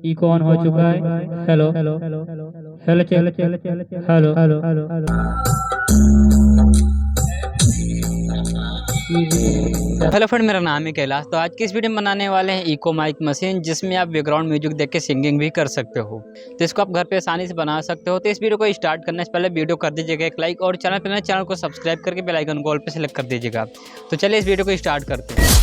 Eco on हो चुका है। Hello hello hello check hello hello. Hello friend, मेरा नाम है कैलाश। तो आज की इस वीडियो में बनाने वाले हैं इको माइक मशीन, जिसमें आप बैकग्राउंड म्यूजिक देख के सिंगिंग भी कर सकते हो। तो इसको आप घर पे आसानी से बना सकते हो। तो इस वीडियो को स्टार्ट करने से पहले वीडियो कर दीजिएगा एक लाइक, और चैनल को सब्सक्राइब करके बेल आइकन को ऑल पे सेलेक्ट कर दीजिएगा। तो चलिए इस वीडियो को स्टार्ट करते हैं।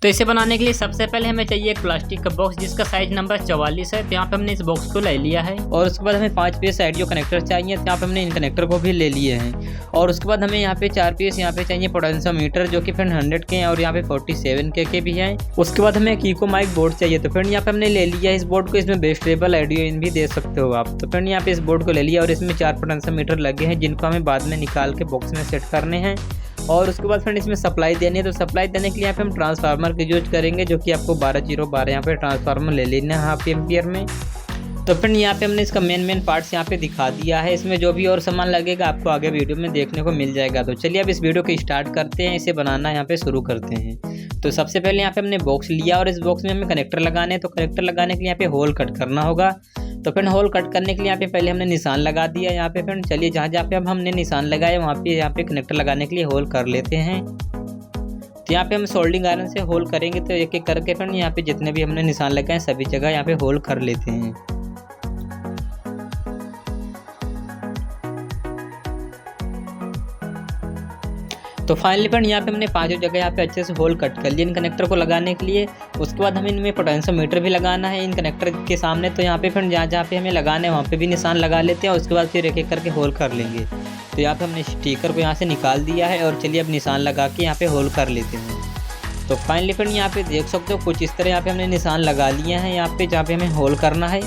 तो इसे बनाने के लिए सबसे पहले हमें चाहिए एक प्लास्टिक का बॉक्स, जिसका साइज नंबर 44 है। तो यहाँ पे हमने इस बॉक्स को ले लिया है, और उसके बाद हमें 5 पीस ऑडियो कनेक्टर चाहिए। तो यहाँ पे हमने इन कनेक्टर को भी ले लिए हैं, और उसके बाद हमें यहाँ पे 4 पीस यहाँ पे चाहिए पोटेंशियोमीटर, जो कि फ्रेंड 100 के हैं, और यहाँ पे 47 के भी हैं। उसके बाद हमें एक इको माइक बोर्ड चाहिए। तो फ्रेंड यहाँ पे हमने ले लिया है इस बोर्ड को। इसमें बेस्टेबल ऑडियो इन भी दे सकते हो आप। तो फ्रेंड यहाँ पे इस बोर्ड को ले लिया, और इसमें 4 पोटेंशियोमीटर लगे हैं, जिनको हमें बाद में निकाल के बॉक्स में सेट करने हैं। और उसके बाद फ्रेंड इसमें सप्लाई देनी है। तो सप्लाई देने के लिए यहाँ पे हम ट्रांसफार्मर का यूज करेंगे, जो कि आपको 12 यहाँ पे ट्रांसफार्मर ले लेना है हाफ एम्पियर में। तो फ्रेंड यहाँ पे हमने इसका मेन पार्ट्स यहाँ पे दिखा दिया है। इसमें जो भी और सामान लगेगा आपको आगे वीडियो में देखने को मिल जाएगा। तो चलिए अब इस वीडियो को स्टार्ट करते हैं, इसे बनाना यहाँ पे शुरू करते हैं। तो सबसे पहले यहाँ पे हमने बॉक्स लिया, और इस बॉक्स में हमें कनेक्टर लगाने हैं। तो कनेक्टर लगाने के लिए यहाँ पे होल कट करना होगा। तो फ्रेंड होल कट करने के लिए यहाँ पे पहले हमने निशान लगा दिया यहाँ पे। फ्रेंड चलिए जहाँ जहाँ पे अब हमने निशान लगाया वहाँ पे यहाँ पे कनेक्टर लगाने के लिए होल कर लेते हैं। तो यहाँ पे हम सोल्डिंग आयरन से होल करेंगे। तो एक एक करके फ्रेंड यहाँ पे जितने भी हमने निशान लगाए सभी जगह यहाँ पे होल कर लेते हैं। तो फाइनली फ्रेंड यहाँ पे हमने 5 जगह यहाँ पे अच्छे से होल कट कर लिए इन कनेक्टर को लगाने के लिए। उसके बाद हमें इनमें पोटेंशियोमीटर भी लगाना है इन कनेक्टर के सामने। तो यहाँ पे फ्रेंड जहाँ जहाँ पे हमें लगाना है वहाँ पे भी निशान लगा लेते हैं, और उसके बाद फिर एक एक करके होल कर लेंगे। तो यहाँ पे हमने स्टिकर को यहाँ से निकाल दिया है, और चलिए अब निशान लगा के यहाँ पे होल कर लेते हैं। तो फाइनली फ्रेंड यहाँ पे देख सकते हो कुछ इस तरह यहाँ पे हमने निशान लगा लिए हैं यहाँ पे जहाँ पे हमें होल करना है।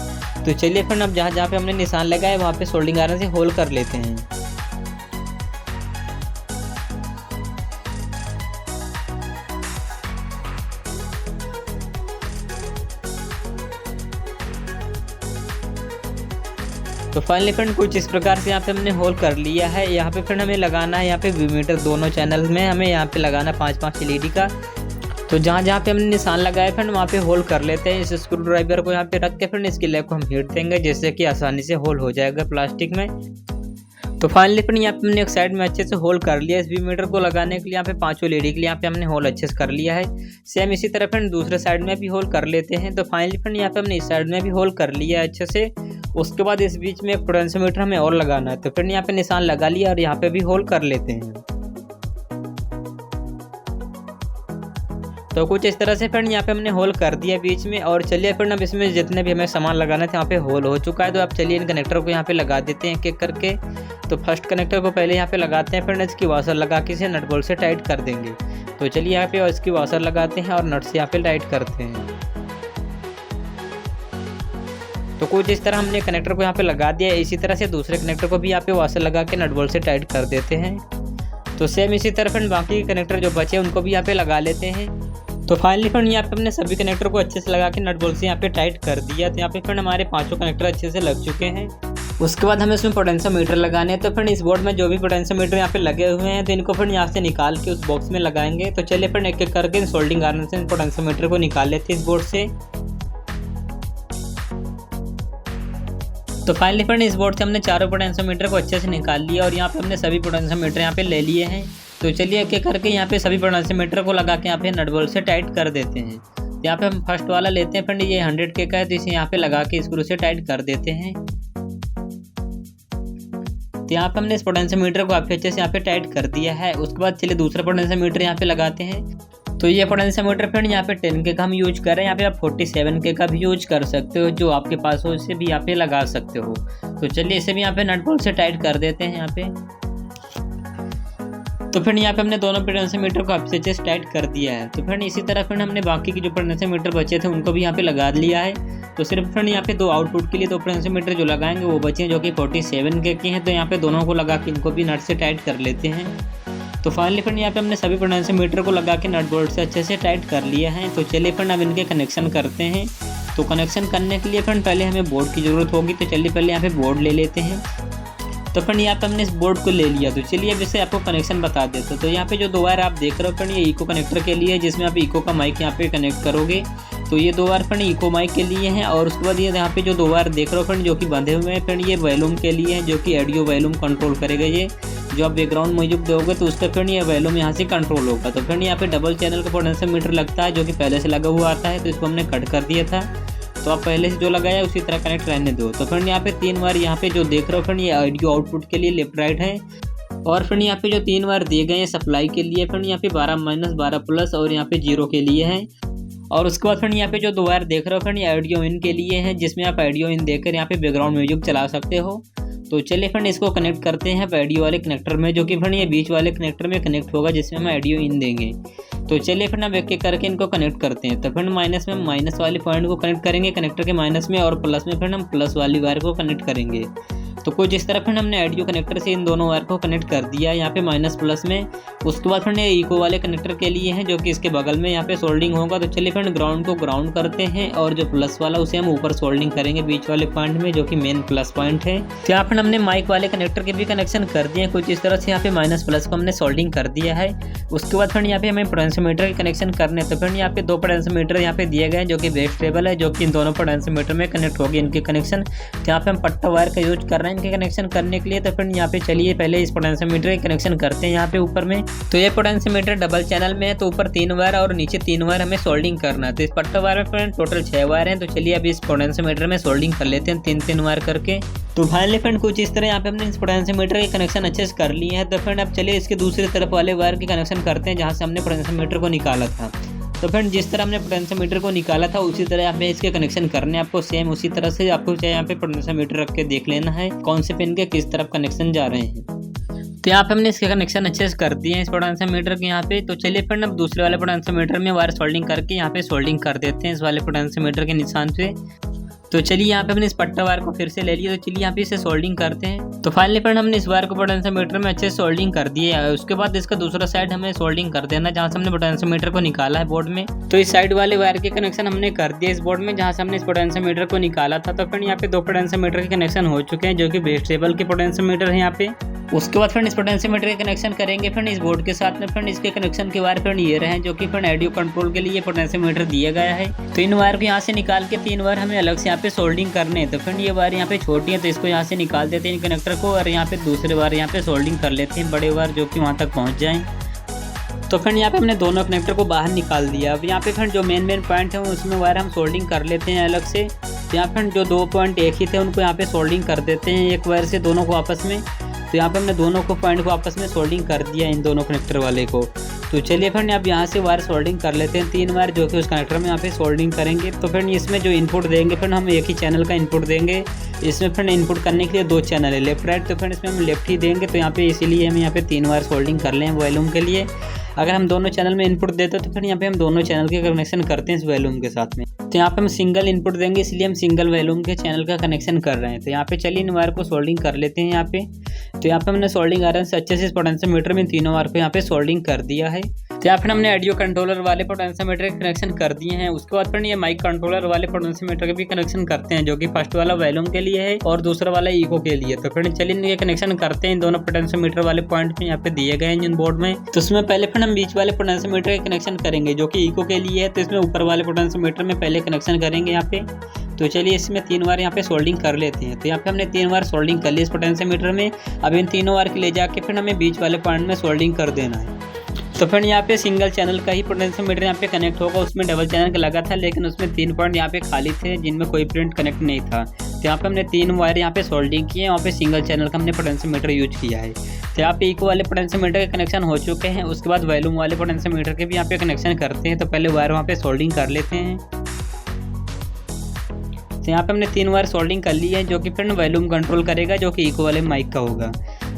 तो चलिए फ्रेंड अब जहाँ जहाँ पे हमने निशान लगाए वहाँ पे सोल्डिंग आयरन से होल कर लेते हैं। तो फाइनली फ्रेंड कुछ इस प्रकार से यहाँ पे हमने होल कर लिया है। यहाँ पे फ्रेंड हमें लगाना है यहाँ पे मीटर दोनों चैनल में हमें यहाँ पे लगाना 5-5 LED का। तो जहाँ जहाँ पे हमने निशान लगाए फ्रेंड वहाँ पे होल कर लेते हैं। इस स्क्रू ड्राइवर को यहाँ पे रख के फ्रेंड इसकी लेग को हम हीट देंगे, जिससे कि आसानी से होल हो जाएगा प्लास्टिक में। तो फाइनली फ्रेंड यहाँ पे हमने एक साइड में अच्छे से होल कर लिया। इस मीटर को लगाने के लिए यहाँ पे 5 LED के लिए यहाँ पे हमने होल अच्छे से कर लिया है। सेम इसी तरह फ्रेंड दूसरे साइड में भी होल कर लेते हैं। तो फाइनली फ्रेंड यहाँ पे हमने इस साइड में भी होल कर लिया है अच्छे से। उसके बाद इस बीच में एक पोटेंशियोमीटर हमें और लगाना है। तो फ्रेंड यहाँ पे निशान लगा लिया, और यहाँ पे भी होल कर लेते हैं। तो कुछ इस तरह से फ्रेंड यहाँ पे हमने होल कर दिया बीच में। और चलिए फ्रेंड अब इसमें जितने भी हमें सामान लगाना था यहाँ पे होल हो चुका है। तो अब चलिए इन कनेक्टर को यहाँ पे लगा देते हैं एक एक करके। तो फर्स्ट कनेक्टर को पहले यहाँ पे लगाते हैं फ्रेंड, इसकी वाशर लगा के इसे नट बोल्ट से टाइट कर देंगे। तो चलिए यहाँ पे इसकी वाशर लगाते हैं और नट से यहाँ पे टाइट करते हैं। तो कुछ इस तरह हमने कनेक्टर को यहाँ पे लगा दिया। इसी तरह से दूसरे कनेक्टर को भी यहाँ पे वाशर लगा के नट बोल्ट से टाइट कर देते हैं। तो सेम इसी तरह फ्रेंड बाकी कनेक्टर जो बचे उनको भी यहाँ पे लगा लेते हैं। तो फाइनली फ्रेंड यहाँ पे हमने सभी कनेक्टर को अच्छे से लगा के नट बोल्ट से यहाँ पे टाइट कर दिया। तो यहाँ पे फ्रेंड हमारे 5 कनेक्टर अच्छे से लग चुके हैं। उसके बाद हमें इसमें पोटेंशियोमीटर लगाने हैं। तो फ्रेंड इस बोर्ड में जो भी पोटेंशियोमीटर यहाँ पे लगे हुए हैं तो इनको फ्रेंड यहाँ से निकाल के उस बॉक्स में लगाएंगे। तो चलिए फ्रेंड एक एक करके सोल्डिंग आयरन से पोटेंशियोमीटर को निकाल लेते हैं इस बोर्ड से। तो फाइनली फ्रेंड इस बोर्ड से हमने 4 पोटेंशियोमीटर को अच्छे से निकाल लिया, और यहाँ पे हमने सभी पोटेंशियोमीटर यहाँ पे ले लिए हैं। तो चलिए एक एक करके यहाँ पे सभी पोटेंशियोमीटर को लगा के यहाँ पे नट बोल्ट से टाइट कर देते हैं। तो यहाँ पे हम फर्स्ट वाला लेते हैं फ्रेंड, ये 100 के का है। तो इसे यहाँ पे लगा के स्क्रू से टाइट कर देते हैं। तो यहाँ पे हमने इस पोटेंशियोमीटर को काफी अच्छे से यहाँ पे टाइट कर दिया है। उसके बाद चलिए दूसरा पोटेंशियोमीटर यहाँ पे लगाते हैं। तो ये पोटेंशियोमीटर फ्रेंड यहाँ पे 10 के का हम यूज कर रहे हैं। यहाँ पे आप 47 के का भी यूज कर सकते हो, जो आपके पास हो इसे भी यहाँ पे लगा सकते हो। तो चलिए इसे भी यहाँ पे नट बोल्ट से टाइट कर देते हैं यहाँ पे। तो फ्रेंड यहाँ पे हमने दोनों पोटेंशियोमीटर को अच्छे से टाइट कर दिया है। तो फ्रेंड इसी तरह फ्रेंड हमने बाकी के जो पोटेंशियोमीटर बचे थे उनको भी यहाँ पे लगा लिया है। तो सिर्फ फ्रेंड यहाँ पे 2 आउटपुट के लिए 2 पोटेंशियोमीटर जो लगाएंगे वो बचे हैं, जो कि 47 के हैं। तो यहाँ पे दोनों को लगा के इनको भी नट से टाइट कर लेते हैं। तो फाइनली फ्रेंड यहाँ पे हमने सभी पोटेंशियोमीटर को लगा के नट बोल्ट से अच्छे से टाइट कर लिया है। तो चलिए फ्रेंड अब इनके कनेक्शन करते हैं। तो कनेक्शन करने के लिए फ्रेंड पहले हमें बोर्ड की ज़रूरत होगी। तो चलिए पहले यहाँ पे बोर्ड ले लेते हैं। तो फ्रेंड यहाँ पे हमने इस बोर्ड को ले लिया। तो चलिए अब इसे आपको कनेक्शन बता देते हैं। तो यहाँ पे जो 2 वायर आप देख रहे हो फ्रेंड, ये इको कनेक्टर के लिए, जिसमें आप इको का माइक यहाँ पे कनेक्ट करोगे। तो ये 2 वायर फ्रेंड इको माइक के लिए हैं। और उसके बाद ये यहाँ पे जो 2 वायर देख रहे हो फ्रेंड जो कि बंधे हुए हैं फ्रेंड, ये वॉल्यूम के लिए हैं, जो कि ऑडियो वॉल्यूम कंट्रोल करेगा। ये जो आप बैकग्राउंड म्यूजिक दोगे तो उसका फ्रेंड ये वॉल्यूम यहाँ से कंट्रोल होगा। तो फ्रेंड यहाँ पे डबल चैनल का पोटेंशियोमीटर लगता है जो कि पहले से लगा हुआ आता है, तो इसको हमने कट कर दिया था। तो आप पहले से जो लगाया उसी तरह कनेक्ट रहने दो। तो फ्रेंड यहाँ पे 3 वायर यहाँ पे जो देख रहे हो फ्रेंड, ये ऑडियो आउटपुट के लिए लेफ्ट राइट है। और फ्रेंड यहाँ पे जो 3 वायर दिए गए हैं सप्लाई के लिए फ्रेंड, यहाँ पे 12 माइनस 12 प्लस और यहाँ पे 0 के लिए है। और उसके बाद फ्रेंड यहाँ पे जो 2 वायर देख रहे हो फ्रेंड, ये ऑडियो इन के लिए है, जिसमें आप ऑडियो इन देकर यहाँ पे बैकग्राउंड म्यूजिक चला सकते हो। तो चलिए फ्रेंड इसको कनेक्ट करते हैं ऑडियो वाले कनेक्टर में, जो कि फ्रेंड ये बीच वाले कनेक्टर में कनेक्ट होगा, जिसमें हम ऑडियो इन देंगे। तो चलिए फ्रेंड हम एक एक करके इनको कनेक्ट करते हैं। तो फ्रेंड माइनस में माइनस वाले पॉइंट को कनेक्ट करेंगे कनेक्टर के माइनस में, और प्लस में फ्रेंड हम प्लस वाली वायर को कनेक्ट करेंगे। तो कुछ इस तरह फ्रेंड हमने ऑडियो कनेक्टर से इन दोनों वायर को कनेक्ट कर दिया यहाँ पे माइनस प्लस में। उसके बाद फ्रेंड ये इको वाले कनेक्टर के लिए है, जो कि इसके बगल में यहाँ पे सोल्डिंग होगा। तो चलिए फ्रेंड ग्राउंड को ग्राउंड करते हैं, और जो प्लस वाला उसे हम ऊपर सोल्डिंग करेंगे बीच वाले पॉइंट में, जो कि मेन प्लस पॉइंट है। तो यहाँ पर हमने माइक वाले कनेक्टर के भी कनेक्शन कर दिए हैं कुछ इस तरह से। यहाँ पे माइनस प्लस को हमने सोल्डिंग कर दिया है। उसके बाद फ्रेंड यहाँ पे हमें पोटेंशियोमीटर के कनेक्शन करने। तो फ्रेंड यहाँ पे 2 पोटेंशियोमीटर यहाँ पे दिए गए हैं, जो कि बेस टेबल है, जो कि इन दोनों पोटेंशियोमीटर में कनेक्ट होगी इनके कनेक्शन। तो यहाँ पे हम पट्टा वायर का यूज कर रहे हैं इनके कनेक्शन करने के लिए। तो फ्रेंड यहाँ पे चलिए पहले इस पोटेंशियोमीटर के कनेक्शन करते हैं यहाँ पे ऊपर में। तो ये पोटेंशियोमीटर डबल चैनल में है, तो ऊपर 3 वायर और नीचे 3 वायर हमें सोल्डिंग करना है। तो इस पट्टा वायर में फ्रेंड टोटल 6 वायर हैं। तो चलिए अभी इस पोटेंशियोमीटर में सोल्डिंग कर लेते हैं 3-3 वायर करके। तो फाइनली फ्रेंड कुछ इस तरह यहाँ पे हमने इस पोटेंशियोमीटर के कनेक्शन अच्छे से कर लिए हैं। तो फ्रेंड अब चलिए इसके दूसरी तरफ वाले वायर के कनेक्शन करते हैं, जहाँ से हमने पोटेंशियोमीटर को निकाला था। तो फ्रेंड जिस तरह हमने पोटेंशियोमीटर को निकाला था उसी तरह हमें इसके कनेक्शन करने हैं आपको, सेम उसी तरह से आपको चाहे यहाँ पे पोटेंशियोमीटर रख के देख लेना है कौन से पिन के किस तरफ कनेक्शन जा रहे हैं। तो यहाँ पे हमने इसके कनेक्शन अच्छे से कर दिए हैं इस पोटेंशियोमीटर के यहाँ पे। तो चलिए फ्रेंड अब दूसरे वाले पोटेंशियोमीटर में वायर सोल्डिंग करके यहाँ पे सोल्डिंग कर देते हैं इस वाले पोटेंशियोमीटर के निशान से। तो चलिए यहाँ पे हमने इस पट्टा वायर को फिर से ले लिया। तो चलिए यहाँ पे इसे सोल्डिंग करते हैं। तो फाइनली फ्रेंड हमने इस वायर को पोटेंशियोमीटर में अच्छे से सोल्डिंग कर दिए है। उसके बाद इसका दूसरा साइड हमें सोल्डिंग कर देना, जहाँ से हमने पोटेंशियोमीटर को निकाला है बोर्ड में। तो इस साइड वाले वायर के कनेक्शन हमने कर दिया इस बोर्ड में, जहाँ से हमने इस पोटेंशियोमीटर को निकाला था। तो फ्रेंड यहाँ पे 2 पोटेंशियोमीटर के कनेक्शन हो चुके हैं, जो कि बेस टेबल के पोटेंशियोमीटर है यहाँ पे। उसके बाद फ्रेंड इस पोटेंशियोमीटर के कनेक्शन करेंगे फ्रेंड इस बोर्ड के साथ में। फ्रेंड इसके कनेक्शन के वायर फ्रेंड ये रहे, जो कि फ्रेंड ऑडियो कंट्रोल के लिए पोटेंशियोमीटर दिया गया है। तो इन वायर को यहाँ से निकाल के 3 वायर हमें अलग से यहाँ पे सोल्डिंग करने हैं। तो फ्रेंड ये वायर यहाँ पे छोटी है, तो इसको यहाँ से निकाल देते हैं इन कनेक्टर को, और यहाँ पे दूसरे वायर यहाँ पे सोल्डिंग कर लेते हैं बड़े वायर, जो कि वहाँ तक पहुँच जाएँ। तो फ्रेंड यहाँ पे हमने दोनों कनेक्टर को बाहर निकाल दिया। अब यहाँ पे फ्रेंड जो मेन पॉइंट है उसमें वायर हम सोल्डिंग कर लेते हैं अलग से। तो यहाँ फ्रेंड जो 2 पॉइंट एक ही थे उनको यहाँ पे सोल्डिंग कर देते हैं एक वायर से दोनों को आपस में। तो यहाँ पे हमने दोनों को पॉइंट को आपस में सोल्डिंग कर दिया इन दोनों कनेक्टर वाले को। तो चलिए फ्रेंड अब यहाँ से वायर सोल्डिंग कर लेते हैं 3 वायर, जो कि उस कनेक्टर में यहाँ पे सोल्डिंग करेंगे। तो फ्रेंड इसमें जो इनपुट देंगे फ्रेंड हम एक ही चैनल का इनपुट देंगे। इसमें फ्रेंड इनपुट करने के लिए 2 चैनल है लेफ्ट राइट। तो फ्रेंड इसमें हम लेफ्ट ही देंगे। तो यहाँ पे इसीलिए हम यहाँ पे 3 वायर सोल्डिंग कर लें वॉल्यूम के लिए। अगर हम दोनों चैनल में इनपुट देते तो फिर यहाँ पे हम दोनों चैनल के कनेक्शन करते हैं इस वॉल्यूम के साथ में। तो यहाँ पे हम सिंगल इनपुट देंगे, इसलिए हम सिंगल वॉल्यूम के चैनल का कनेक्शन कर रहे हैं। तो यहाँ पे चलिए इन वायर को सोल्डिंग कर लेते हैं यहाँ पे। तो यहाँ पे हमने सोल्डिंग आयरन से अच्छे से इस पोटेंशियोमीटर में तीनों वायर को यहाँ पे सोल्डिंग कर दिया है। तो यहाँ पर हमने ऑडियो कंट्रोलर वाले पोटेंशियोमीटर के कनेक्शन कर दिए हैं। उसके बाद फिर ये माइक कंट्रोलर वाले पोटेंशियोमीटर के भी कनेक्शन करते हैं, जो कि फर्स्ट वाला वॉल्यूम के लिए है और दूसरा वाला इको के लिए। तो फिर चलिए इनके कनेक्शन करते हैं इन दोनों पोटेंशियोमीटर वाले पॉइंट में यहाँ पे दिए गए हैं इन बोर्ड में। तो उसमें पहले फिर हम बीच वाले पोटेंशियोमीटर के कनेक्शन करेंगे, जो कि इको के लिए है। तो इसमें ऊपर वाले पोटेंशियोमीटर में पहले कनेक्शन करेंगे यहाँ पे। तो चलिए इसमें 3 बार यहाँ पे सोल्डिंग कर लेते हैं। तो यहाँ पे हमने 3 बार सोल्डिंग कर ली इस पोटेंशियोमीटर में। अब इन तीनों बार के ले जाके फिर हमें बीच वाले पॉइंट में सोल्डिंग कर देना है। तो फिर यहाँ पे सिंगल चैनल का ही पोटेंशियोमीटर यहाँ पे कनेक्ट होगा, उसमें डबल चैनल का लगा था, लेकिन उसमें 3 पॉइंट यहाँ पे खाली थे जिनमें कोई प्रिंट कनेक्ट नहीं था। तो यहाँ पे हमने 3 वायर यहाँ पे सोल्डिंग किए, वहाँ पे सिंगल चैनल का हमने पोटेंशियोमीटर यूज किया है। तो यहाँ पे इको वाले पोटेंशियोमीटर के कनेक्शन हो चुके हैं। उसके बाद वॉल्यूम वाले पोटेंशियोमीटर के भी यहाँ पे कनेक्शन करते हैं। तो पहले वायर वहाँ पे सोल्डिंग कर लेते हैं। तो यहाँ पे हमने 3 वायर सोल्डिंग कर ली है, जो कि फिर वॉल्यूम कंट्रोल करेगा, जो कि इको वाले माइक का होगा।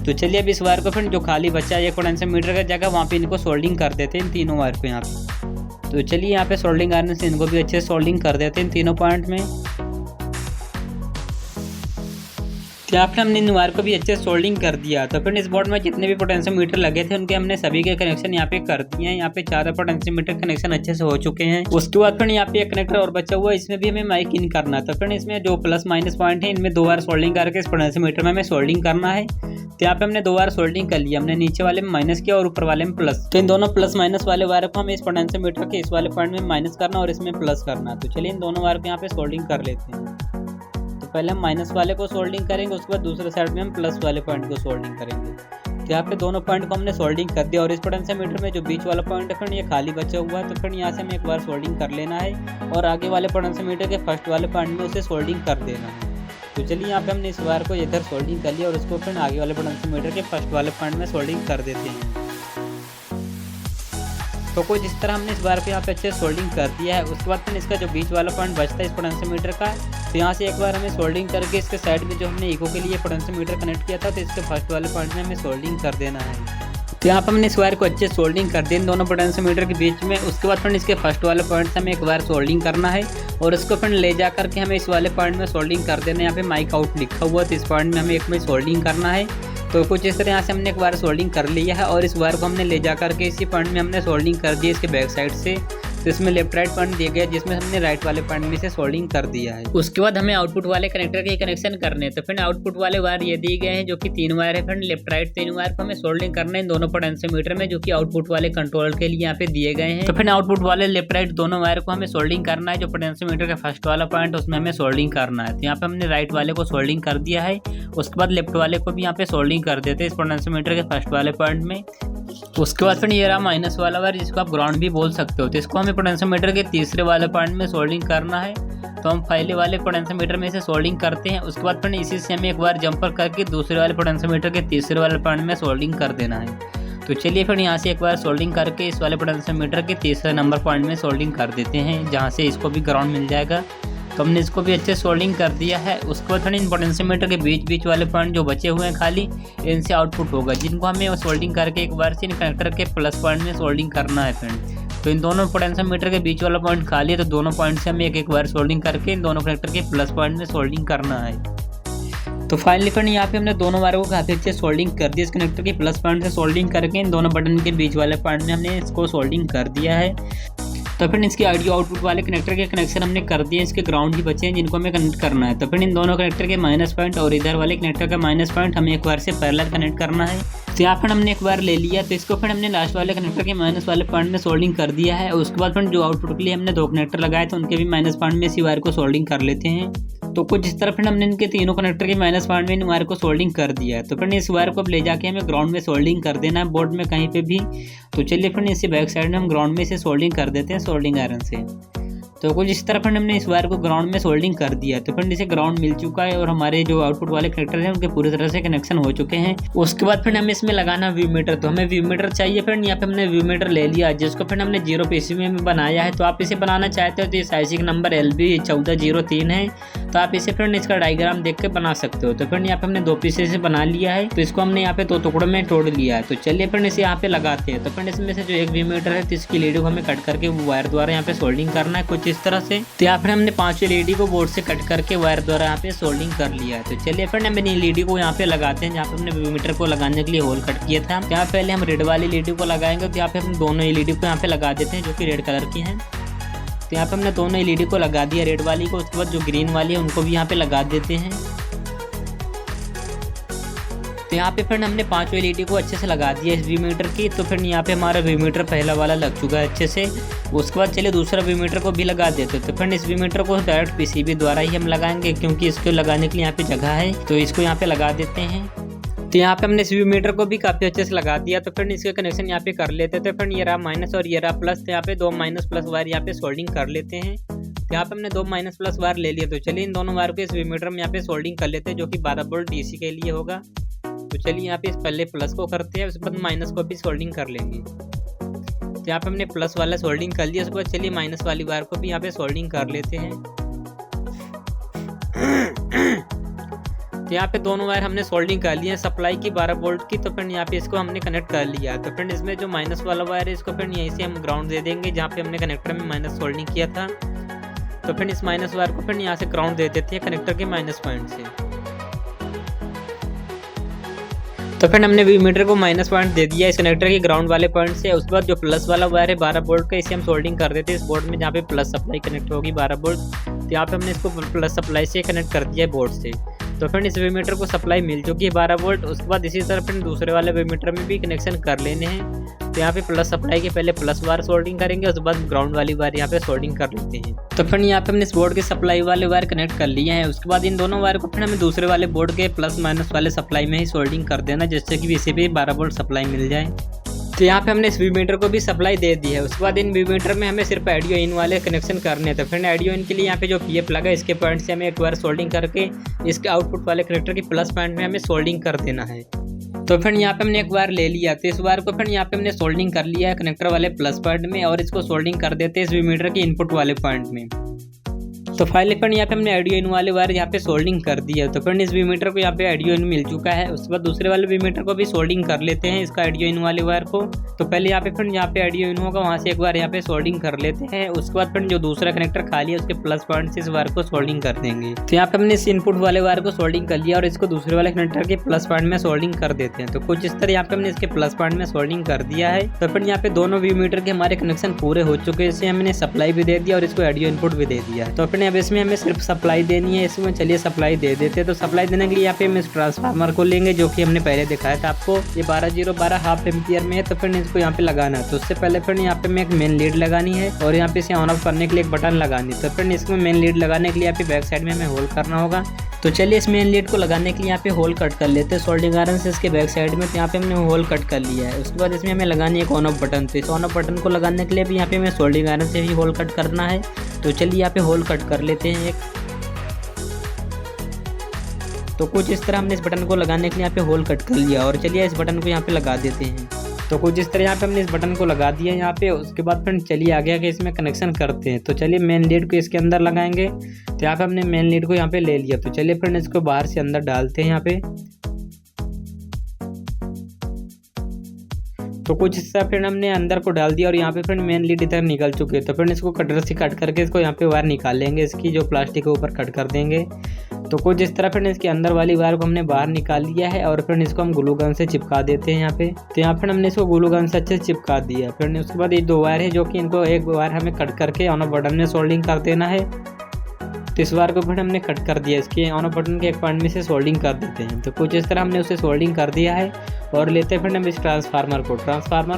तो चलिए अब इस वायर को फिर जो खाली बचा है एक पोटेंशियोमीटर का जगह, वहाँ पे इनको सोल्डिंग कर देते हैं इन तीनों वायर को यहाँ पे। तो चलिए यहाँ पे सोल्डिंग आयरन से इनको भी अच्छे से सोल्डिंग कर देते हैं इन तीनों पॉइंट में। तो यहाँ पर हमने इन वायर को भी अच्छे से सोल्डिंग कर दिया। तो फिर इस बोर्ड में जितने भी पोटेंशियोमीटर लगे थे उनके हमने सभी के कनेक्शन यहाँ पे कर दिए हैं। यहाँ पे 4 पोटेंशियोमीटर कनेक्शन अच्छे से हो चुके हैं। उसके बाद फिर यहाँ पे एक कनेक्टर और बचा हुआ है, इसमें भी हमें माइक इन करना है। तो फिर इसमें जो प्लस माइनस पॉइंट है इनमें 2 बार सोल्डिंग करके इस पोटेंशियोमीटर में हमें सोल्डिंग करना है। तो यहाँ पे हमने 2 बार सोल्डिंग कर लिया, हमने नीचे वाले में माइनस किया और ऊपर वाले में प्लस। तो इन दोनों प्लस माइनस वाले वायर को हमें इस पोटेंशियोमीटर के इस वाले पॉइंट में माइनस करना और इसमें प्लस करना। तो चलिए इन दोनों वायर को यहाँ पे सोल्डिंग कर लेते हैं। तो पहले हम माइनस वाले को सोल्डिंग करेंगे, उसके बाद दूसरे साइड में हम प्लस वाले पॉइंट को सोल्डिंग करेंगे। तो यहाँ पे दोनों पॉइंट को हमने सोल्डिंग कर दिया और इस पोटेंशियोमीटर में जो बीच वाला पॉइंट है फिर ये खाली बचा हुआ है। तो फिर यहाँ से हमें एक बार सोल्डिंग कर लेना है और आगे वाले पोटेंशियोमीटर के फर्स्ट वाले पॉइंट में उसे सोल्डिंग कर देना है। तो चलिए यहाँ पे हमने इस वायर को इधर सोल्डिंग कर लिया और उसको फिर आगे वाले पोटेंशियोमीटर के फर्स्ट वाले पॉइंट में सोल्डिंग कर देते हैं। तो कुछ इस तरह हमने इस वायर को यहाँ पे अच्छे से सोल्डिंग कर दिया है। उसके बाद फिर इसका जो बीच वाला पॉइंट बचता है इस पोटेंशियोमीटर का, तो यहाँ से एक बार हमें सोल्डिंग करके इसके साइड में जो हमने इको के लिए पोटेंशियोमीटर कनेक्ट किया था तो इसके फर्स्ट वाले पॉइंट में हमें सोल्डिंग कर देना है। तो यहाँ पर हमने इस वायर को अच्छे से सोल्डिंग कर दी इन दोनों पोटेंशियोमीटर के बीच में। उसके बाद फिर इसके फर्स्ट वाले पॉइंट से हमें एक बार सोल्डिंग करना है और इसको फिर ले जा करके हमें इस वाले पॉइंट में सोल्डिंग कर देना है। यहाँ पे माइक आउट लिखा हुआ है तो इस पॉइंट में हमें एक में सोल्डिंग करना है। तो कुछ इस तरह यहाँ से हमने एक बार सोल्डिंग कर लिया है और इस वायर को हमने ले जा करके इसी पॉइंट में हमने सोल्डिंग कर दी इसके बैक साइड से। तो इसमें लेफ्ट राइट पॉइंट दिया गया जिसमें हमने राइट वाले पॉइंट में से सोल्डिंग कर दिया है। उसके बाद हमें आउटपुट वाले कनेक्टर के कनेक्शन करने हैं। तो फिर आउटपुट वाले वायर ये दिए गए हैं जो कि 3 वायर है। फिर लेफ्ट राइट 3 वायर को हमें सोल्डिंग करना है इन दोनों पोटेंशियोमीटर में जो कि आउटपुट वाले कंट्रोल के लिए यहाँ पे दिए गए हैं। तो फिर आउटपुट वाले लेफ्ट राइट दोनों वायर को हमें सोल्डिंग करना है। जो पोटेंशियोमीटर का फर्स्ट वाला पॉइंट उसमें हमें सोल्डिंग करना है। तो यहाँ पे हमने राइट वाले को सोल्डिंग कर दिया है। उसके बाद लेफ्ट वाले को भी यहाँ पे सोल्डिंग कर देते हैं इस पोटेंशियोमीटर के फर्स्ट वाले पॉइंट में। उसके बाद फिर ये रहा माइनस वाला वायर जिसको आप ग्राउंड भी बोल सकते हो। तो इसको हमें पोटेंशियोमीटर के तीसरे वाले पॉइंट में सोल्डिंग करना है। तो हम पहले वाले पोटेंशियोमीटर में से सोल्डिंग करते हैं। उसके बाद फिर इसी से हमें एक बार जंपर करके दूसरे वाले पोटेंशियोमीटर के तीसरे वाले पॉइंट में सोल्डिंग कर देना है। तो चलिए फिर यहाँ से एक बार सोल्डिंग करके इस वाले पोटेंशियोमीटर के तीसरे नंबर पॉइंट में सोल्डिंग कर देते हैं जहाँ से इसको भी ग्राउंड मिल जाएगा। तो हमने इसको भी अच्छे सोल्डिंग कर दिया है। उसके बाद फिर इन पोटेंशियोमीटर के बीच वाले पॉइंट जो बचे हुए हैं खाली इनसे आउटपुट होगा जिनको हमें सोल्डिंग करके एक बार से इन कनेक्टर के प्लस पॉइंट में सोल्डिंग करना है फ्रेंड। तो इन दोनों पोटेंशियोमीटर के बीच वाला पॉइंट खाली है तो दोनों पॉइंट से हमें एक बार सोल्डिंग करके इन दोनों कनेक्टर के प्लस पॉइंट में सोल्डिंग करना है। तो फाइनली फ्रेंड यहाँ पे हमने दोनों वायरों को काफ़ी अच्छे सोल्डिंग कर दिया। इस कनेक्टर के प्लस पॉइंट से सोल्डिंग करके इन दोनों बटन के बीच वाले पॉइंट में हमने इसको सोल्डिंग कर दिया है। तो फिर इसके ऑडियो आउटपुट वाले कनेक्टर के कनेक्शन हमने कर दिए, इसके ग्राउंड ही बचे हैं जिनको हमें कनेक्ट करना है। तो फिर इन दोनों कनेक्टर के माइनस पॉइंट और इधर वाले कनेक्टर का माइनस पॉइंट हमें एक बार से पैरेलल कनेक्ट करना है। तो यहाँ पर हमने एक बार ले लिया। तो इसको फिर हमने लास्ट वाले कनेक्टर के माइनस वाले पॉइंट में सोल्डिंग कर दिया है। उसके बाद फिर जो आउटपुट के लिए हमने 2 कनेक्टर लगाए थे उनके भी माइनस पॉइंट में इसी वायर को सोल्डिंग कर लेते हैं। तो कुछ इस तरह फिर हमने इनके तीनों कनेक्टर के माइनस पॉइंट में इन वायर को सोल्डिंग कर दिया है। तो फिर इस वायर को अब ले जाके हमें ग्राउंड में सोल्डिंग कर देना है बोर्ड में कहीं पे भी। तो चलिए फिर इसी बैक साइड में हम ग्राउंड में इसे सोल्डिंग कर देते हैं सोल्डिंग आयरन से। तो कुछ इस तरह फिर हमने इस वायर को ग्राउंड में सोल्डिंग कर दिया। तो फिर इसे ग्राउंड मिल चुका है और हमारे जो आउटपुट वाले कनेक्टर हैं उनके पूरी तरह से कनेक्शन हो चुके हैं। उसके बाद फिर हमें इसमें लगाना व्यू मीटर। तो हमें व्यू मीटर चाहिए। फिर यहाँ पे हमने व्यू मीटर ले लिया जिसको फिर हमने 0 PCB में बनाया है। तो आप इसे बनाना चाहते हो तो इस IC का नंबर LB1403 है। तो आप इसे फिर इसका डायग्राम देख के बना सकते हो। तो फिर यहाँ पे हमने 2 पीसेस से बना लिया है। तो इसको हमने यहाँ पे 2 टुकड़ों में तोड़ लिया है। तो चलिए फिर इसे यहाँ पे लगाते हैं। तो फिर इसमें से जो एक व्यू मीटर है तो इसकी LED को हमें कट करके वायर द्वारा यहाँ पे सोल्डिंग करना है कुछ इस तरह से। तो यहाँ फिर हमने 5 LED को बोर्ड से कट करके वायर द्वारा यहाँ पे सोल्डिंग कर लिया है। तो चलिए फिर हम LED को यहाँ पे लगाते हैं जहाँ पे हमने व्यू मीटर को लगाने के लिए होल कट किया था। यहाँ पहले हम रेड वाली LED को लगाएंगे। तो यहाँ पे हम दोनों LED को यहाँ पे लगा देते हैं जो कि रेड कलर की हैं। तो यहाँ पे हमने दोनों LED को लगा दिया रेड वाली को। उसके बाद जो ग्रीन वाली है उनको भी यहाँ पे लगा देते हैं। तो यहाँ पे फिर हमने 5 LED को अच्छे से लगा दिया इस व्यू मीटर की। तो फिर यहाँ पे हमारा व्यू मीटर पहला वाला लग चुका है अच्छे से। उसके बाद चलिए दूसरा व्यू मीटर को भी लगा देते। तो फिर इस व्यू मीटर को डायरेक्ट PCB द्वारा ही हम लगाएंगे क्योंकि इसको लगाने के लिए यहाँ पे जगह है। तो इसको यहाँ पे लगा देते हैं। तो यहाँ पे हमने इस व्यू मीटर को भी काफ़ी अच्छे से लगा दिया। तो फिर इसके कनेक्शन यहाँ पे कर लेते थे। फिर ये रहा माइनस और ये रहा प्लस। तो यहाँ पे 2 माइनस प्लस वायर यहाँ पे सोल्डिंग कर लेते हैं। तो यहाँ पे हमने 2 माइनस प्लस वायर ले लिया। तो चलिए इन दोनों वायर को इस व्यू मीटर में यहाँ पे सोल्डिंग कर लेते हैं जो कि 12 वोल्ट DC के लिए होगा। तो चलिए यहाँ पे इस पहले प्लस को करते हैं, उसके बाद माइनस को भी सोल्डिंग कर लेंगे। तो यहाँ पे हमने प्लस वाला सोल्डिंग कर लिया। उसके बाद चलिए माइनस वाली वायर को भी यहाँ पे सोल्डिंग कर लेते हैं। तो यहाँ पे दोनों वायर हमने सोल्डिंग कर लिए सप्लाई की 12 वोल्ट की। तो फिर यहाँ पे इसको हमने कनेक्ट कर लिया। तो फिर इसमें जो माइनस वाला वायर है इसको फिर यहीं से हम ग्राउंड दे देंगे जहाँ पे हमने कनेक्टर में माइनस सोल्डिंग किया था। तो फिर इस माइनस वायर को फिर यहाँ से ग्राउंड दे देते हैं कनेक्टर के माइनस पॉइंट से। तो फिर हमने वी मीटर को माइनस पॉइंट दे दिया इस कनेक्टर के ग्राउंड वाले पॉइंट से। उसके बाद जो प्लस वाला वायर है 12 वोल्ट का, इसे हम सोल्डिंग कर देते हैं इस बोर्ड में जहाँ पे प्लस सप्लाई कनेक्ट होगी 12 वोल्ट। तो यहाँ पे हमने इसको प्लस सप्लाई से कनेक्ट कर दिया है बोर्ड से। तो फिर इस वी मीटर को सप्लाई मिल चुकी है 12 वोल्ट। उसके बाद इसी तरह फिर दूसरे वाले वी मीटर में भी कनेक्शन कर लेने हैं। तो यहाँ पे प्लस सप्लाई के पहले प्लस वायर सोल्डिंग करेंगे, उसके बाद ग्राउंड वाली वायर यहाँ पे सोल्डिंग कर लेते हैं। तो फिर यहाँ पे हमने इस बोर्ड के सप्लाई वाले वायर कनेक्ट कर लिए हैं। उसके बाद इन दोनों वायर को फिर हमें दूसरे वाले बोर्ड के प्लस माइनस वाले सप्लाई में ही सोल्डिंग कर देना, जिससे कि इसे भी 12 वोल्ट सप्लाई मिल जाए। तो यहाँ पे हमने इस वी मीटर को भी सप्लाई दे दी है। उसके बाद इन वी मीटर में हमें सिर्फ ऑडियो इन वाले कनेक्शन करने हैं। तो फिर ऑडियो इन के लिए यहाँ पे जो पीएफ लगा है इसके पॉइंट से हमें एक बार सोल्डिंग करके इसके आउटपुट वाले कनेक्टर के प्लस पॉइंट में हमें सोल्डिंग कर देना है। तो फिर यहाँ पे हमने एक बार ले लिया, तो इस बार को फिर यहाँ पे हमने सोल्डिंग कर लिया है कनेक्टर वाले प्लस पॉइंट में, और इसको सोल्डिंग कर देते हैं इस वी मीटर के इनपुट वाले पॉइंट में। तो फाइनली फिर यहाँ पे हमने ऑडियो इन वाले वायर यहाँ पे सोल्डिंग कर दिया। तो फिर इस वी मीटर को यहाँ पे ऑडियो इन मिल चुका है। उसके बाद दूसरे वाले वी मीटर को भी सोल्डिंग कर लेते हैं इसका ऑडियो इन वाले वायर को। तो पहले यहाँ पे ऑडियो इन होगा, वहाँ से एक बार यहाँ पे सोल्डिंग कर लेते हैं। उसके बाद फिर जो दूसरा कनेक्टर खाली है उसके प्लस पॉइंट से इस वायर को सोल्डिंग कर देंगे। तो यहाँ पे हमने इस इनपुट वाले वायर को सोल्डिंग कर लिया और इसको दूसरे वाले कनेक्टर के प्लस पॉइंट में सोल्डिंग कर देते हैं। तो कुछ इस तरह यहाँ पे हमने इसके प्लस पॉइंट में सोल्डिंग कर दिया है। तो फिर यहाँ पे दोनों वी मीटर के हमारे कनेक्शन पूरे हो चुके हैं। इसे हमने सप्लाई भी दे दिया और इसको ऑडियो इनपुट भी दे दिया है। तो फिर अब इसमें हमें सिर्फ सप्लाई देनी है इसमें। चलिए सप्लाई दे देते हैं। तो सप्लाई देने के लिए यहाँ पे हम इस ट्रांसफार्मर को लेंगे जो कि हमने पहले दिखाया था आपको। ये 12012 हाफ एम्पियर में है। तो फिर इसको यहाँ पे लगाना है। तो उससे पहले फिर यहाँ पे हमें एक मेन लीड लगानी है और यहाँ पे इसे ऑन ऑफ करने के लिए एक बटन लगानी है। तो फिर इसमें मेन लीड लगाने के लिए यहाँ पे बैक साइड में हमें होल करना होगा। तो चलिए इस मेन लीड को लगाने के लिए यहाँ पे होल कट कर लेते हैं सोल्डिंग आयरन से इसके बैक साइड में। तो यहाँ पे हमने होल कट कर लिया है। उसके बाद इसमें हमें लगानी है एक ऑन ऑफ बटन। तो इस ऑन ऑफ बटन को लगाने के लिए भी यहाँ पे हमें सोल्डिंग आयरन से भी होल कट करना है। तो चलिए यहाँ पे होल कट कर लेते हैं एक। तो कुछ इस तरह हमने इस बटन को लगाने के लिए यहाँ पे होल कट कर लिया और चलिए इस बटन को यहाँ पे लगा देते हैं। तो कुछ इस तरह यहाँ पे हमने इस बटन को लगा दिया यहाँ पे। उसके बाद फिर चलिए आगे आगे इसमें कनेक्शन करते हैं। तो चलिए मेन लीड को इसके अंदर लगाएंगे। तो यहाँ पे हमने मेन लीड को यहाँ पे ले लिया। तो चलिए फिर इसको बाहर से अंदर डालते हैं यहाँ पे। तो कुछ हिस्सा फिर हमने अंदर को डाल दिया और यहाँ पे फिर मेन लीड इधर निकल चुके हैं। तो फिर इसको कटर से कट करके इसको यहाँ पे वायर निकाल लेंगे, इसकी जो प्लास्टिक के ऊपर कट कर देंगे। तो कुछ इस तरह फिर इसके अंदर वाली वायर को हमने बाहर निकाल लिया है और फिर इसको हम ग्लू गन से चिपका देते हैं यहाँ पे। तो यहाँ पर हमने इसको ग्लू गन से अच्छे से चिपका दिया। फिर उसके बाद ये दो वायर है जो कि इनको एक वायर हमें कट करके ऑन ऑफ बटन में सोल्डिंग कर देना है। तो इस वायर को फिर हमने कट कर दिया, इसके ऑन ऑफ बटन के एक पॉइंट में से सोल्डिंग कर देते हैं। तो कुछ इस तरह हमने उसे सोल्डिंग कर दिया है और लेते हैं फिर हम इस ट्रांसफार्मर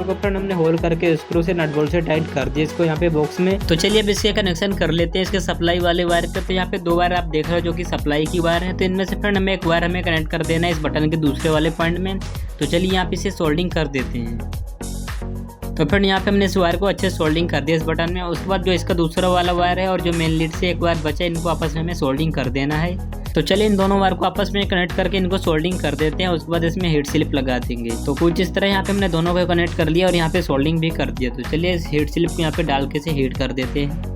को फिर हमने होल करके स्क्रू से नट बोल्ट से टाइट कर दिया इसको यहाँ पे बॉक्स में। तो चलिए अब इसके कनेक्शन कर लेते हैं इसके सप्लाई वाले वायर पे। तो यहाँ पे दो वायर आप देख रहे हो जो कि सप्लाई की वायर है। तो इनमें से फिर हमें एक वायर हमें कनेक्ट कर देना है इस बटन के दूसरे वाले पॉइंट में। तो चलिए यहाँ पे इसे सोल्डिंग कर देते हैं। तो फिर यहाँ पे हमने इस वायर को अच्छे से सोल्डिंग कर दिया इस बटन में। उसके बाद जो इसका दूसरा वाला वायर है और जो मेन लीड से एक वायर बचा है, इनको आपस में हमें सोल्डिंग कर देना है। तो चलिए इन दोनों वायर को आपस में कनेक्ट करके इनको सोल्डिंग कर देते हैं। उसके बाद इसमें हीट स्लिप लगा देंगे। तो कुछ इस तरह यहाँ पे हमने दोनों को कनेक्ट कर लिया और यहाँ पे सोल्डिंग भी कर दिया। तो चलिए इस हीट स्लिप को यहाँ पे डाल के से हीट कर देते हैं।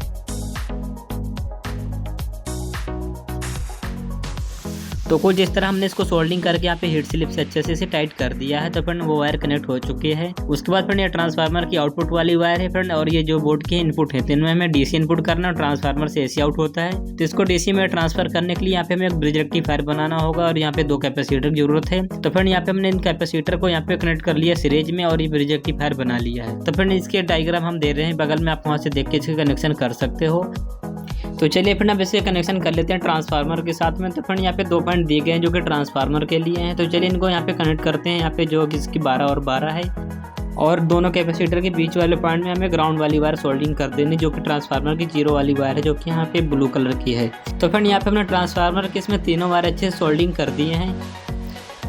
तो कुछ इस तरह हमने इसको सोल्डिंग करके यहाँ पे हीट स्लिप से अच्छे से इसे टाइट कर दिया है। तो फिर वो वायर कनेक्ट हो चुके हैं। उसके बाद फिर ये ट्रांसफार्मर की आउटपुट वाली वायर है फिर, और ये जो बोर्ड के इनपुट है, तो इनमें हमें डीसी इनपुट करना और ट्रांसफार्मर से एसी आउट होता है। तो इसको डीसी में ट्रांसफर करने के लिए यहाँ पे हमें एक ब्रिज रेक्टिफायर बनाना होगा और यहाँ पे 2 कैपेसिटर की जरूरत है। तो फिर यहाँ पे हमने इन कैपेसिटर को यहाँ पे कनेक्ट कर लिया सीरीज में और ये ब्रिज रेक्टिफायर बना लिया है। तो फिर इसके डायग्राम हम दे रहे हैं बगल में, आप वहाँ से देख के इसके कनेक्शन कर सकते हो। तो चलिए फिर अब इसे कनेक्शन कर लेते हैं ट्रांसफार्मर के साथ में। तो फिर यहाँ पे 2 पॉइंट दिए गए हैं जो कि ट्रांसफार्मर के लिए हैं। तो चलिए इनको यहाँ पे कनेक्ट करते हैं। यहाँ पे जो कि इसकी 12 और 12 है और दोनों कैपेसिटर के बीच वाले पॉइंट में हमें ग्राउंड वाली वायर सोल्डिंग कर देनी, जो कि ट्रांसफार्मर की 0 वाली वायर है जो कि यहाँ पे ब्लू कलर की है। तो फिर यहाँ पे हमने ट्रांसफार्मर के इसमें तीनों वायर अच्छे से सोल्डिंग कर दिए हैं।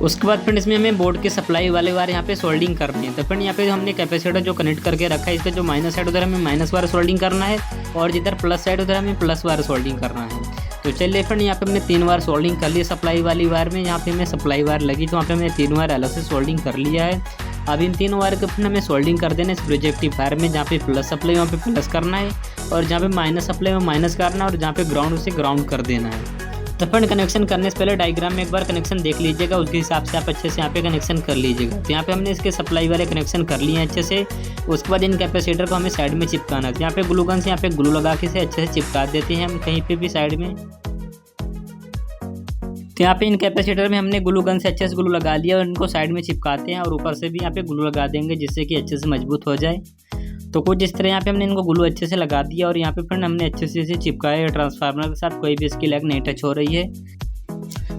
उसके बाद फिर इसमें हमें बोर्ड के सप्लाई वाले वायर यहाँ पे सोल्डिंग करनी है। तो फिर यहाँ पे हमने कैपेसिटर जो कनेक्ट करके रखा है, इसका जो माइनस साइड उधर हमें माइनस वायर सोल्डिंग करना है और जिधर प्लस साइड उधर हमें प्लस वायर सोल्डिंग करना है। तो चलिए फिर यहाँ पे हमने 3 वायर सोल्डिंग कर ली सप्लाई वाली वायर में। यहाँ पे हमें सप्लाई वायर लगी तो वहाँ पे हमने 3 वायर अलग से सोल्डिंग कर लिया है। अब इन 3 वायर को फिर हमें सोल्डिंग कर देना इस ब्रिज रेक्टिफायर में। जहाँ पे प्लस सप्लाई वहाँ पे प्लस करना है और जहाँ पे माइनस सप्लाई में माइनस करना है और जहाँ पे ग्राउंड उसे ग्राउंड कर देना है। तो फिर कनेक्शन करने से पहले डायग्राम में एक बार कनेक्शन देख लीजिएगा, उसके हिसाब से आप अच्छे से यहाँ पे कनेक्शन कर लीजिएगा। तो यहाँ पे हमने इसके सप्लाई वाले कनेक्शन कर लिए हैं अच्छे से। उसके बाद इन कैपेसिटर को हमें साइड में चिपकाना है। तो यहाँ पे ग्लू गन से यहाँ पे ग्लू लगा के से अच्छे से चिपका देते हैं हम कहीं पे भी साइड में। तो यहाँ पे इन कैपेसिटर में हमने ग्लू गन से अच्छे से ग्लू लगा लिया और इनको साइड में चिपकाते हैं और ऊपर से भी यहाँ पे ग्लू लगा देंगे जिससे कि अच्छे से मजबूत हो जाए। तो कुछ इस तरह यहाँ पे हमने इनको ग्लू अच्छे से लगा दिया और यहाँ पे फिर हमने अच्छे से इसे चिपकाया ट्रांसफार्मर के साथ, कोई भी इसकी लैग नहीं टच हो रही है।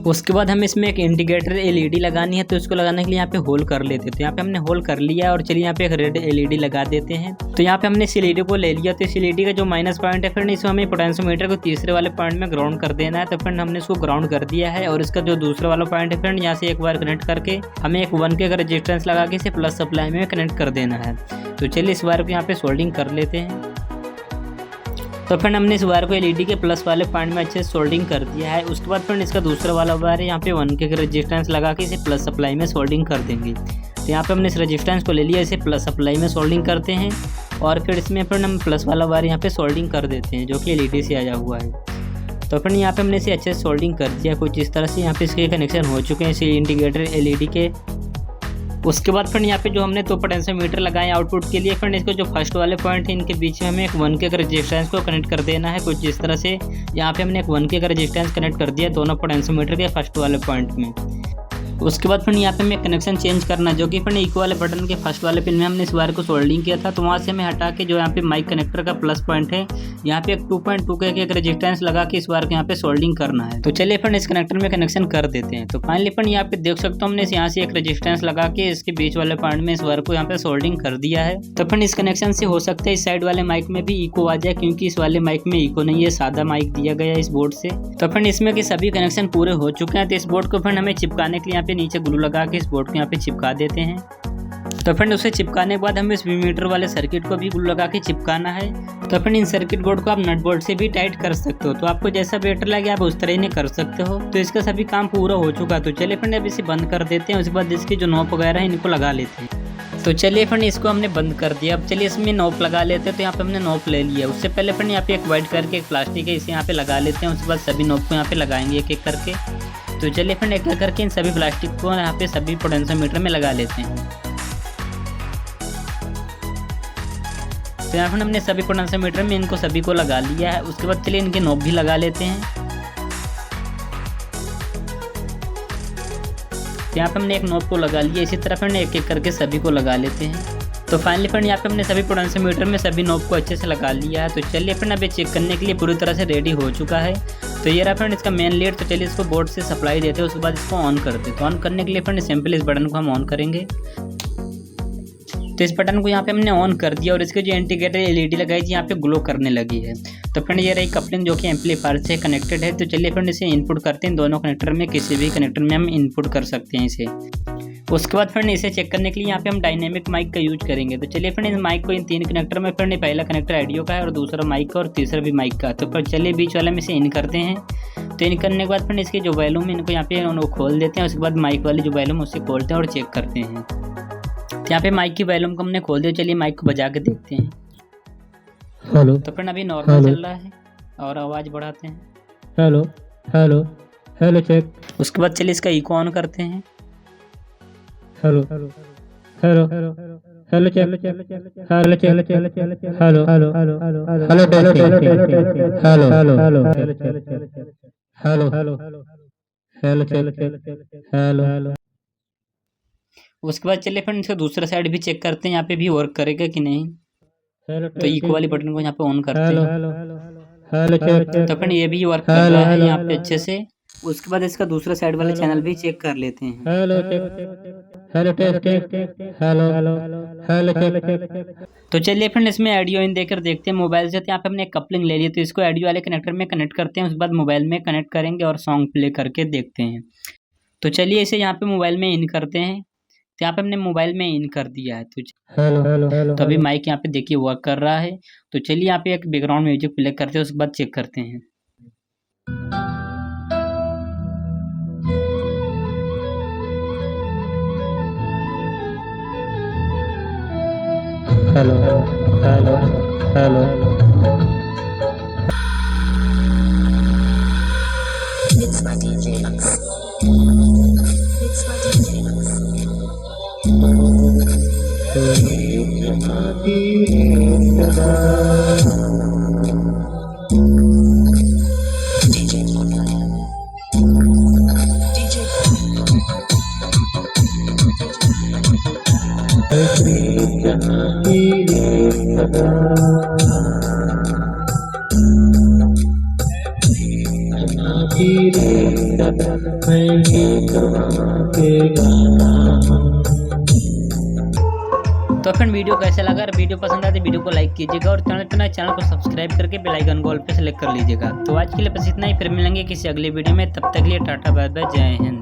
उसके बाद हम इसमें एक इंडिकेटर एलईडी लगानी है, तो इसको लगाने के लिए यहाँ पे होल कर लेते हैं। तो यहाँ पे हमने होल कर लिया और चलिए यहाँ पे एक रेड एलईडी लगा देते हैं। तो यहाँ पे हमने इस एलईडी को ले लिया। तो इस एलईडी का जो माइनस पॉइंट है फिर इसको हमें पोटेंशियोमीटर को तीसरे वाले पॉइंट में ग्राउंड कर देना है। तो फिर हमने इसको ग्राउंड कर दिया है और इसका जो दूसरा वाला पॉइंट है फिर यहाँ से एक बार कनेक्ट करके हमें एक 1K का रेजिस्टेंस लगा के इसे प्लस सप्लाई में कनेक्ट कर देना है। तो चलिए इस वायर को यहाँ पे सोल्डिंग कर लेते हैं। तो फिर हमने इस वायर को एलईडी के प्लस वाले पॉइंट में अच्छे से सोल्डिंग कर दिया है। उसके बाद फिर इसका दूसरा वाला वायर है यहाँ पे 1K का रेजिस्टेंस लगा के इसे प्लस सप्लाई में सोल्डिंग कर देंगे। तो यहाँ पे हमने इस रेजिस्टेंस को ले लिया, इसे प्लस सप्लाई में सोल्डिंग करते हैं और फिर इसमें फिर हम प्लस वाला वायर यहाँ पे सोल्डिंग कर देते हैं जो कि एलईडी से आया हुआ है। तो फिर यहाँ पे हमने इसे अच्छे से सोल्डिंग कर दिया कुछ इस तरह से। यहाँ पे इसके कनेक्शन हो चुके हैं इसी इंडिकेटर एलईडी के। उसके बाद फिर यहाँ पे जो हमने 2 पोटेंशियोमीटर लगाए आउटपुट के लिए, फिर इसको जो फर्स्ट वाले पॉइंट है इनके बीच में हमें एक 1K का रेजिस्टेंस को कनेक्ट कर देना है कुछ इस तरह से। यहाँ पे हमने एक 1K का रेजिस्टेंस कनेक्ट कर दिया दोनों पोटेंशियोमीटर के फर्स्ट वाले पॉइंट में। उसके बाद फिर यहाँ पे हमें कनेक्शन चेंज करना जो कि फिर इक्वल वाले बटन के फर्स्ट वाले पिन में हमने इस वायर को सोल्डिंग किया था। तो वहाँ से हमें हटा के जो यहाँ पे माइक कनेक्टर का प्लस पॉइंट है यहाँ पे एक 2.2K के एक रेजिस्टेंस लगा के इस वायर को यहाँ पे सोल्डिंग करना है। तो चलिए फिर इस कनेक्टर में कनेक्शन कर देते हैं। तो फाइनली फिर यहाँ पे देख सकते हो हमने यहाँ से एक रेजिस्टेंस लगा के इसके बीच वाले पॉइंट में इस वायर को यहाँ पे सोल्डिंग कर दिया है। तो फिर इस कनेक्शन से हो सकता है इस साइड वाले माइक में भी इको आ जाए, क्योंकि इस वाले माइक में इको नहीं है, सादा माइक दिया गया है इस बोर्ड से। तो फिर इसमें के सभी कनेक्शन पूरे हो चुके हैं। तो इस बोर्ड को फिर हमें चिपकाने के लिए यहाँ पे नीचे ग्लू लगा इस बोर्ड को यहाँ पे चिपका देते हैं। तो फिर उसे चिपकाने के बाद हमें इस मीटर वाले सर्किट को भी ग्लू लगा के चिपकाना है। तो फिर इन सर्किट बोर्ड को आप नट बोल्ट से भी टाइट कर सकते हो, तो आपको जैसा बेटर लगे आप उस तरह ही कर सकते हो। तो इसका सभी काम पूरा हो चुका। तो चलिए फिर अब इसे बंद कर देते हैं। उसके बाद इसकी जो नॉब वगैरह है इनको लगा लेते हैं। तो चलिए फिर इसको हमने बंद कर दिया। अब चलिए इसमें नॉब लगा लेते हैं। तो यहाँ पे हमने नॉब ले लिया। उससे पहले फिर यहाँ पे एक वाइट कलर के एक प्लास्टिक है, इसे यहाँ पे लगा लेते हैं। उसके बाद सभी नॉब को यहाँ पे लगाएंगे एक एक करके। तो चलिए फिर एक एक करके इन सभी प्लास्टिक को यहाँ पे सभी पोटेंशियोमीटर में लगा लेते हैं। तो यहाँ पर हमने सभी पोटेंशियोमीटर में इनको सभी को लगा लिया है। उसके बाद चलिए इनके नॉब भी लगा लेते हैं। तो यहाँ पे हमने एक नॉब को लगा लिया, इसी तरह फिर एक एक करके सभी को लगा लेते हैं। तो फाइनली फिर यहाँ पे हमने सभी पोटेंशियोमीटर में सभी नॉब को अच्छे से लगा लिया है। तो चलिए फिर अब चेक करने के लिए पूरी तरह से रेडी हो चुका है। तो ये रहा फ्रेंड इसका मेन लीड। तो चलिए इसको बोर्ड से सप्लाई देते हैं, उसके बाद इसको ऑन करते हैं। तो ऑन करने के लिए फ्रेंड सिंपल इस बटन को हम ऑन करेंगे। तो इस बटन को यहाँ पे हमने ऑन कर दिया और इसके जो इंडिकेटर एलईडी लगाई थी यहाँ पे ग्लो करने लगी है। तो फ्रेंड ये रही कपलिंग जो कि एम्पलीफायर से कनेक्टेड है। तो चलिए फ्रेंड इसे इनपुट करते हैं। दोनों कनेक्टर में किसी भी कनेक्टर में हम इनपुट कर सकते हैं इसे। उसके बाद फ्रेंड इसे चेक करने के लिए यहाँ पे हम डायनेमिक माइक का यूज करेंगे। तो चलिए फ्रेंड इस माइक को इन 3 कनेक्टर में फ्रेंड पहला कनेक्टर ऑडियो का है और दूसरा माइक का और तीसरा भी माइक का। तो फिर चलिए बीच वाले में से इन करते हैं। तो इन करने के बाद फ्रेंड इसके जो वॉल्यूम है इनको यहाँ पे खोल देते हैं। उसके बाद माइक वाली जो वॉल्यूम उससे खोलते हैं और चेक करते हैं। तो यहाँ पे माइक की वॉल्यूम को हमने खोल दिया। चलिए माइक को बजा के देखते हैं। हेलो। तो फ्रेंड अभी नॉर्मल चल रहा है और आवाज़ बढ़ाते हैं। Hello hello hello check. उसके बाद चलिए इसका इको ऑन करते हैं। Hello hello hello hello check hello check hello hello hello hello hello hello hello hello hello hello. उसके बाद चलिए फिर इसका दूसरा साइड भी चेक करते हैं यहाँ पे भी वर्क करेगा कि नहीं। तो इको वाली बटन को यहाँ पे ऑन करते हैं। तो फिर ये भी वर्क कर रहा है यहाँ पे अच्छे से। उसके बाद इसका दूसरा साइड वाला चैनल भी चेक कर लेते हैं। Hello hello. तो चलिए फ्रेंड इसमें ऑडियो इन देकर देखते हैं मोबाइल से। तो यहाँ पे हमने एक कपलिंग ले ली, तो इसको ऑडियो वाले कनेक्टर में कनेक्ट करते हैं। उसके बाद मोबाइल में कनेक्ट करेंगे और सॉन्ग प्ले करके देखते हैं। तो चलिए इसे यहाँ पे मोबाइल में इन करते हैं। तो यहाँ पे हमने मोबाइल में इन कर दिया है। तो अभी माइक यहाँ पे देखिए वर्क कर रहा है। तो चलिए यहाँ पे एक बैकग्राउंड म्यूजिक प्ले करते हैं, उसके बाद चेक करते हैं। Hello hello hello. It's my DJ Lux. It's my DJ Lux. DJ Lux. रीत मैं गीत के गाना हूँ। तो फ्रेंड वीडियो कैसा लगा? अगर वीडियो पसंद आए तो वीडियो को लाइक कीजिएगा और चैनल को सब्सक्राइब करके बेल आइकन को ऑल पे सेलेक्ट कर लीजिएगा। तो आज के लिए बस इतना ही, फिर मिलेंगे किसी अगले वीडियो में। तब तक के लिए टाटा बाय बाय, जय हिंद।